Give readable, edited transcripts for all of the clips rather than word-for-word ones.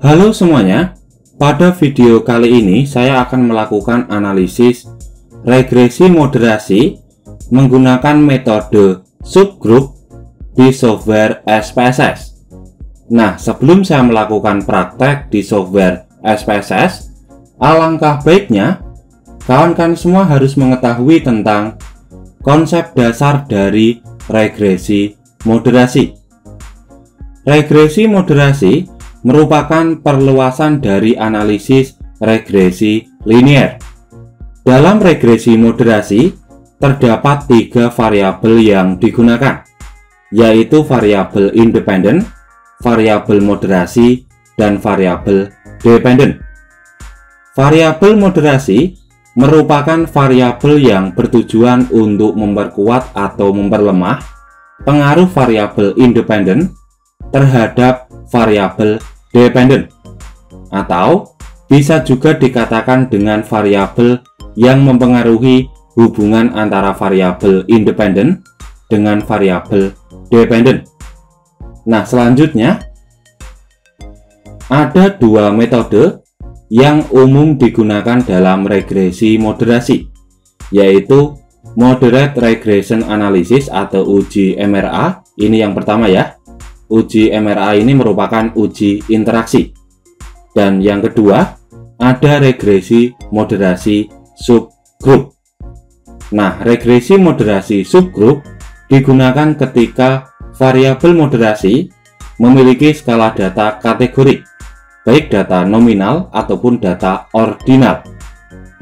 Halo semuanya, pada video kali ini saya akan melakukan analisis regresi moderasi menggunakan metode subgroup di software SPSS. Nah, sebelum saya melakukan praktek di software SPSS, alangkah baiknya kawan-kawan semua harus mengetahui tentang konsep dasar dari regresi moderasi. Regresi moderasi merupakan perluasan dari analisis regresi linear. Dalam regresi moderasi, terdapat 3 variabel yang digunakan, yaitu variabel independen, variabel moderasi, dan variabel dependen. Variabel moderasi merupakan variabel yang bertujuan untuk memperkuat atau memperlemah pengaruh variabel independen terhadap variabel dependen, atau bisa juga dikatakan dengan variabel yang mempengaruhi hubungan antara variabel independen dengan variabel dependen. Nah, selanjutnya ada 2 metode yang umum digunakan dalam regresi moderasi, yaitu Moderate Regression Analysis atau uji MRA. Ini yang pertama ya. Uji MRA ini merupakan uji interaksi. Dan yang kedua, ada regresi moderasi subgroup. Nah, regresi moderasi subgroup digunakan ketika variabel moderasi memiliki skala data kategori, baik data nominal ataupun data ordinal.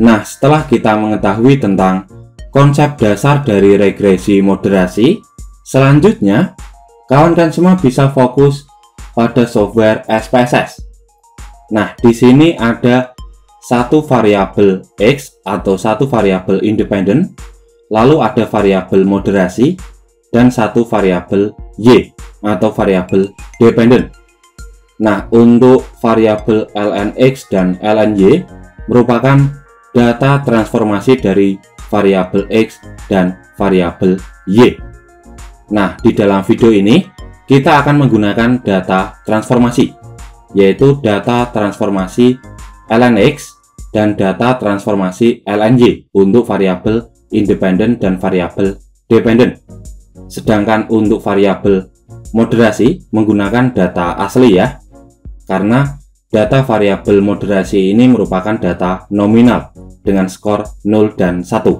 Nah, setelah kita mengetahui tentang konsep dasar dari regresi moderasi, selanjutnya kawan-kawan semua bisa fokus pada software SPSS. Nah, di sini ada satu variabel X atau satu variabel independen, lalu ada variabel moderasi, dan satu variabel Y atau variabel dependen. Nah, untuk variabel lnx dan lny merupakan data transformasi dari variabel X dan variabel Y. Nah, di dalam video ini kita akan menggunakan data transformasi, yaitu data transformasi lnx dan data transformasi lny untuk variabel independen dan variabel dependen. Sedangkan untuk variabel moderasi menggunakan data asli ya, karena data variabel moderasi ini merupakan data nominal dengan skor 0 dan 1.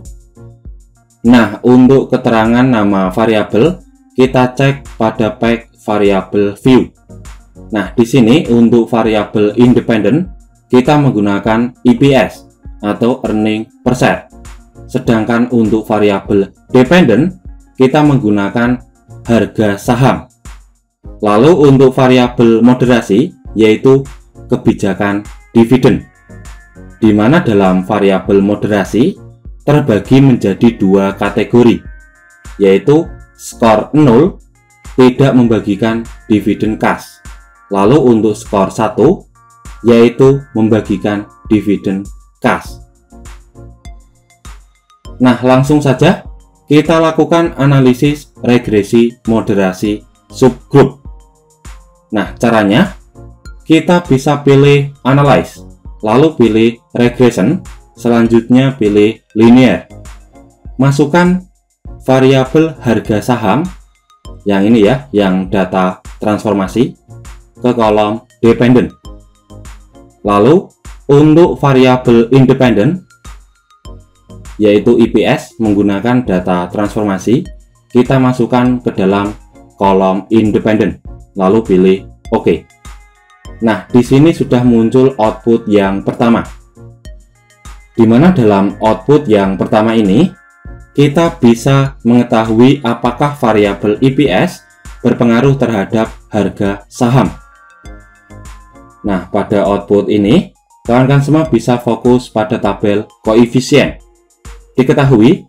Nah, untuk keterangan nama variabel kita cek pada pack variabel view. Nah, di sini untuk variabel independen kita menggunakan EPS atau earning per share. Sedangkan untuk variabel dependen kita menggunakan harga saham. Lalu untuk variabel moderasi yaitu kebijakan dividen, di mana dalam variabel moderasi terbagi menjadi 2 kategori, yaitu skor 0 tidak membagikan dividen cash, lalu untuk skor 1 yaitu membagikan dividen cash. Nah, langsung saja kita lakukan analisis regresi moderasi subgroup. Nah, caranya kita bisa pilih analyze, lalu pilih regression, selanjutnya pilih linear. Masukkan variabel harga saham, yang ini ya, yang data transformasi, ke kolom dependen. Lalu untuk variabel independen, yaitu EPS menggunakan data transformasi, kita masukkan ke dalam kolom independen, lalu pilih OK. Nah, di sini sudah muncul output yang pertama, di mana dalam output yang pertama ini kita bisa mengetahui apakah variabel EPS berpengaruh terhadap harga saham. Nah, pada output ini kawan-kawan semua bisa fokus pada tabel koefisien. Diketahui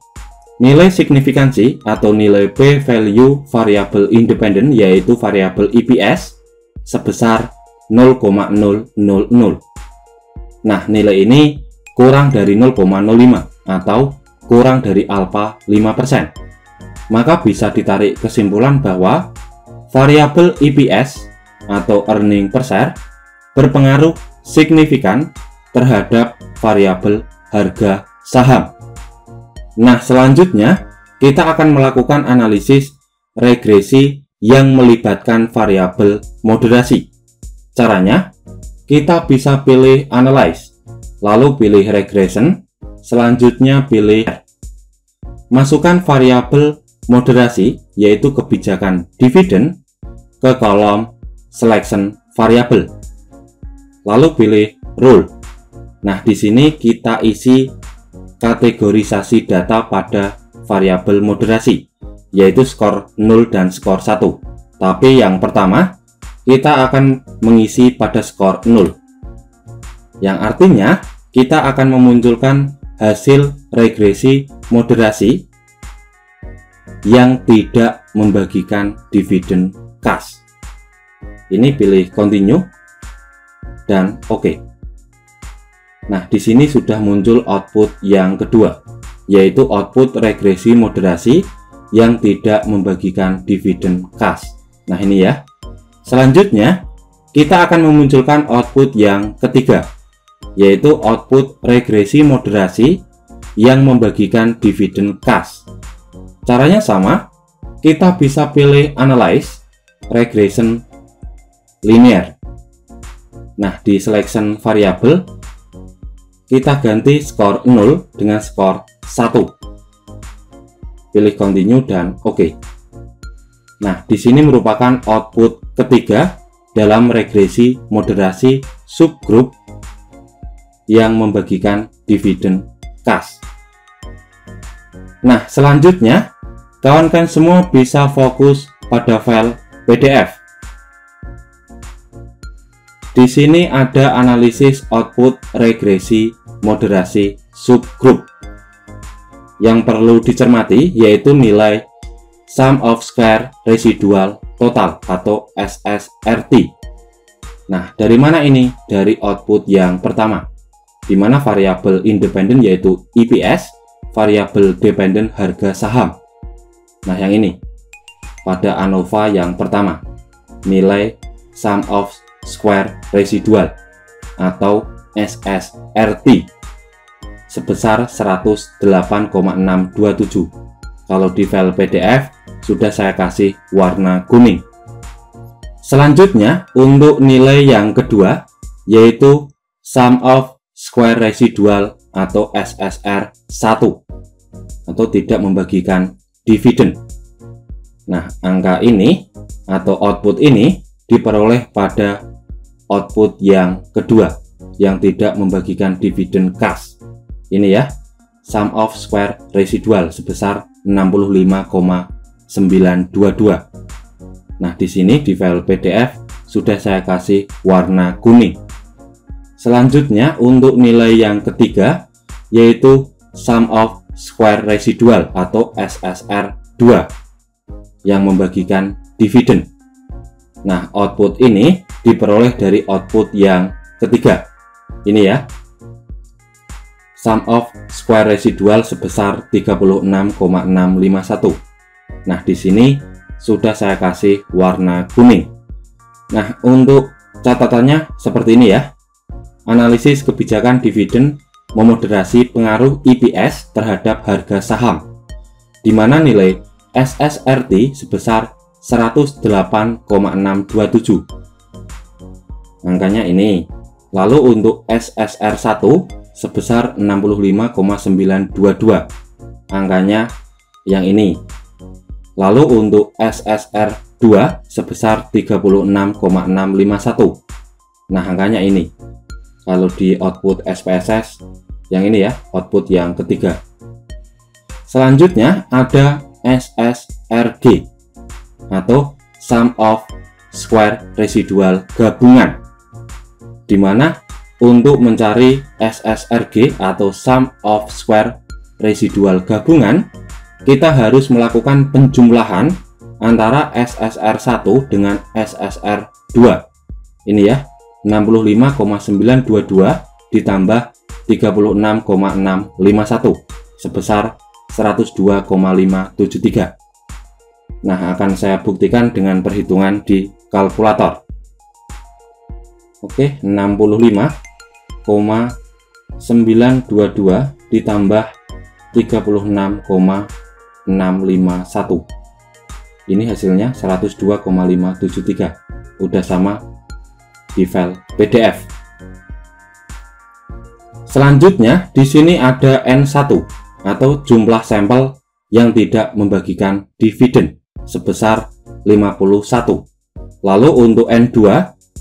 nilai signifikansi atau nilai p-value variabel independen yaitu variabel EPS sebesar 0,000. Nah, nilai ini kurang dari 0,05 atau kurang dari alfa 5%. Maka bisa ditarik kesimpulan bahwa variabel EPS atau earning per share berpengaruh signifikan terhadap variabel harga saham. Nah, selanjutnya kita akan melakukan analisis regresi yang melibatkan variabel moderasi. Caranya, kita bisa pilih Analyze, lalu pilih Regression, selanjutnya pilih masukkan variabel moderasi, yaitu kebijakan dividen, ke kolom Selection Variable, lalu pilih Rule. Nah, di sini kita isi kategorisasi data pada variabel moderasi, yaitu skor 0 dan skor 1. Tapi yang pertama, kita akan mengisi pada skor 0. Yang artinya, kita akan memunculkan hasil regresi moderasi yang tidak membagikan dividen cash. Ini pilih Continue dan OK. Nah, di sini sudah muncul output yang kedua, yaitu output regresi moderasi yang tidak membagikan dividen cash. Nah, ini ya. Selanjutnya, kita akan memunculkan output yang ketiga, yaitu output regresi moderasi yang membagikan dividen cash. Caranya sama, kita bisa pilih Analyze, Regression Linear. Nah, di Selection Variable, kita ganti skor 0 dengan skor 1. Pilih Continue dan OK. Nah, di sini merupakan output ketiga dalam regresi moderasi subgroup yang membagikan dividen cash. Nah, selanjutnya, kawan-kawan semua bisa fokus pada file PDF. Di sini ada analisis output regresi moderasi subgroup. Yang perlu dicermati yaitu nilai Sum of Square Residual Total atau SSRT. Nah, dari mana ini? Dari output yang pertama, di mana variabel independen yaitu EPS, variabel dependen harga saham. Nah, yang ini pada ANOVA yang pertama, nilai Sum of Square Residual atau SSRT sebesar 108,627. Kalau di file PDF sudah saya kasih warna kuning. Selanjutnya, untuk nilai yang kedua yaitu Sum of Square Residual atau SSR1 atau tidak membagikan dividen. Nah, angka ini atau output ini diperoleh pada output yang kedua yang tidak membagikan dividen cash. Ini ya, Sum of Square Residual sebesar 65,922. Nah, di sini di file PDF sudah saya kasih warna kuning. Selanjutnya, untuk nilai yang ketiga yaitu Sum of Square Residual atau SSR2 yang membagikan dividen. Nah, output ini diperoleh dari output yang ketiga. Ini ya, Sum of Square Residual sebesar 36,651. Nah, di sini sudah saya kasih warna kuning. Nah, untuk catatannya seperti ini ya. Analisis kebijakan dividen memoderasi pengaruh EPS terhadap harga saham, di mana nilai SSRT sebesar 108,627. Angkanya ini. Lalu untuk SSR1 sebesar 65,922. Angkanya yang ini. Lalu untuk SSR2 sebesar 36,651. Nah, angkanya ini. Kalau di output SPSS yang ini ya, output yang ketiga. Selanjutnya ada SSRG atau Sum of Square Residual gabungan, di mana untuk mencari SSRG atau Sum of Square Residual gabungan, kita harus melakukan penjumlahan antara SSR1 dengan SSR2. Ini ya, 65,922 ditambah 36,651 sebesar 102,573. Nah, akan saya buktikan dengan perhitungan di kalkulator. Oke, 65,922 ditambah 36,651. Ini hasilnya 102,573. Udah sama di file PDF. Selanjutnya di sini ada N1 atau jumlah sampel yang tidak membagikan dividen sebesar 51. Lalu untuk N2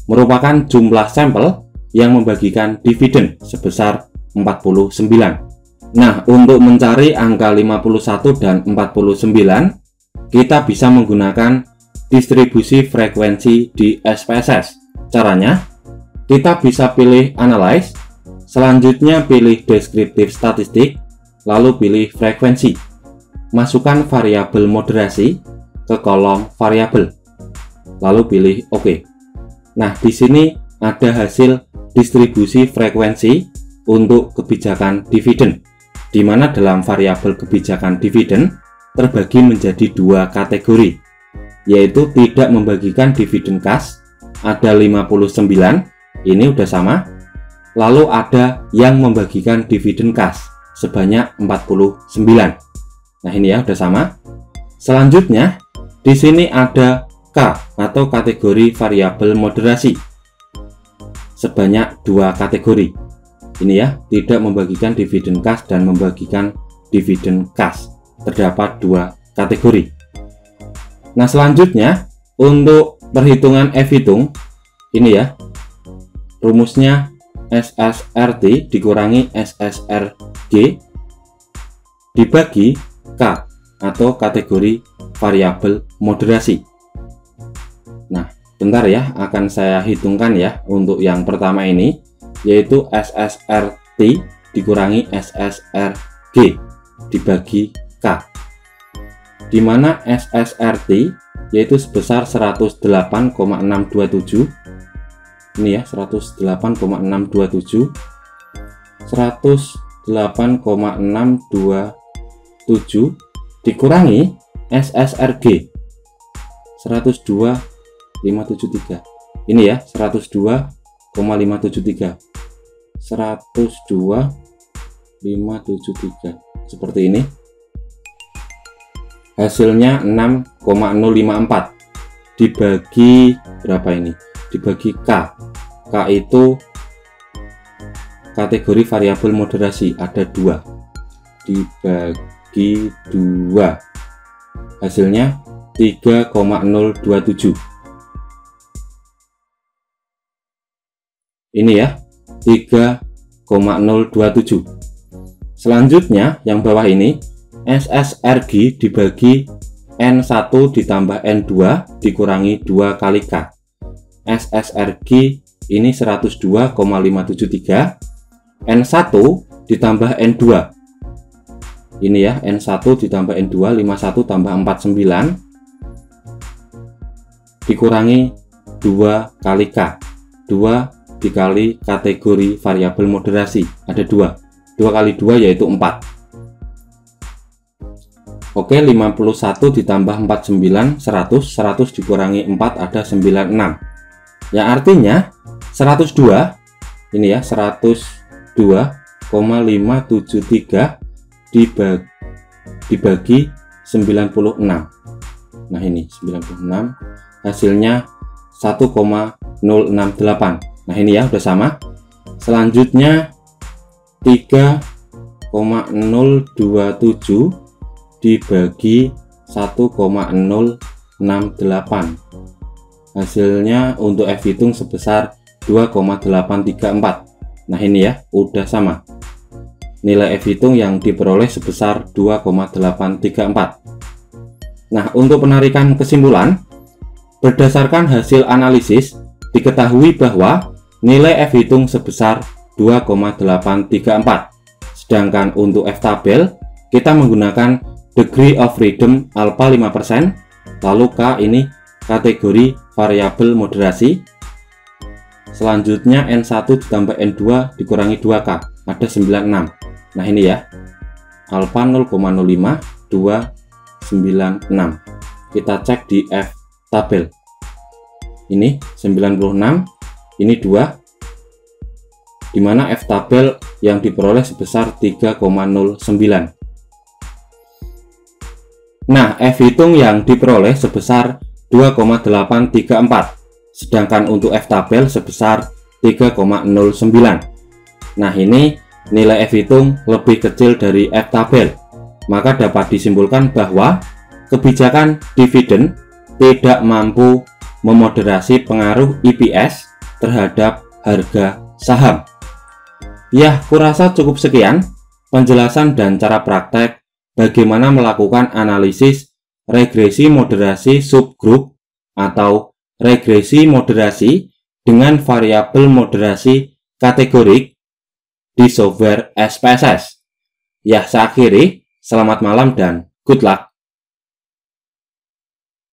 merupakan jumlah sampel yang membagikan dividen sebesar 49. Nah, untuk mencari angka 51 dan 49, kita bisa menggunakan distribusi frekuensi di SPSS. Caranya, kita bisa pilih Analyze, selanjutnya pilih Descriptive Statistik, lalu pilih Frekuensi. Masukkan variabel moderasi ke kolom variabel, lalu pilih OK. Nah, di sini ada hasil distribusi frekuensi untuk kebijakan dividen, di mana dalam variabel kebijakan dividen terbagi menjadi dua kategori, yaitu tidak membagikan dividen kas, ada 59, ini udah sama. Lalu ada yang membagikan dividen kas sebanyak 49. Nah, ini ya udah sama. Selanjutnya di sini ada K atau kategori variabel moderasi sebanyak dua kategori. Ini ya, tidak membagikan dividen kas dan membagikan dividen kas. Terdapat dua kategori. Nah, selanjutnya untuk perhitungan F-hitung ini ya, rumusnya SSRT dikurangi SSRG dibagi K atau kategori variabel moderasi. Nah, bentar ya, akan saya hitungkan ya untuk yang pertama ini, yaitu SSRT dikurangi SSRG dibagi K, di mana SSRT yaitu sebesar 108,627. Ini ya, 108,627 108,627 dikurangi SSRG 102,573. Ini ya, 102,573 102,573 seperti ini. Hasilnya 6,054 dibagi berapa ini? Dibagi K. K itu kategori variabel moderasi, ada 2 dibagi 2, hasilnya 3,027. Ini ya, 3,027. Selanjutnya yang bawah ini SSRG dibagi N1 ditambah N2 dikurangi 2 kali K. SSRG ini 102,573, N1 ditambah N2. Ini ya, N1 ditambah N2, 51 tambah 49 dikurangi 2 kali K. 2 dikali kategori variabel moderasi, ada 2. 2 kali 2 yaitu 4. Oke, 51 ditambah 49, 100 dikurangi 4 ada 96. Yang artinya 102, ini ya, 102,573 dibagi 96. Nah, ini 96, hasilnya 1,068. Nah, ini ya udah sama. Selanjutnya 3,027 dibagi 1,068. Hasilnya untuk F-hitung sebesar 2,834. Nah, ini ya udah sama. Nilai F-hitung yang diperoleh sebesar 2,834. Nah, untuk penarikan kesimpulan, berdasarkan hasil analisis diketahui bahwa nilai F-hitung sebesar 2,834. Sedangkan untuk F-tabel kita menggunakan degree of freedom alpha 5%, lalu K ini kategori variabel moderasi. Selanjutnya N1 ditambah N2 dikurangi 2K, ada 96. Nah, ini ya, alpha 0,05296. Kita cek di F tabel. Ini 96, ini 2, di mana F tabel yang diperoleh sebesar 3,09. Nah, F hitung yang diperoleh sebesar 2,834, sedangkan untuk F tabel sebesar 3,09. Nah, ini nilai F hitung lebih kecil dari F tabel, maka dapat disimpulkan bahwa kebijakan dividen tidak mampu memoderasi pengaruh EPS terhadap harga saham. Ya, kurasa cukup sekian penjelasan dan cara praktek bagaimana melakukan analisis regresi moderasi subgrup atau regresi moderasi dengan variabel moderasi kategorik di software SPSS. Ya, saya akhiri. Selamat malam dan good luck.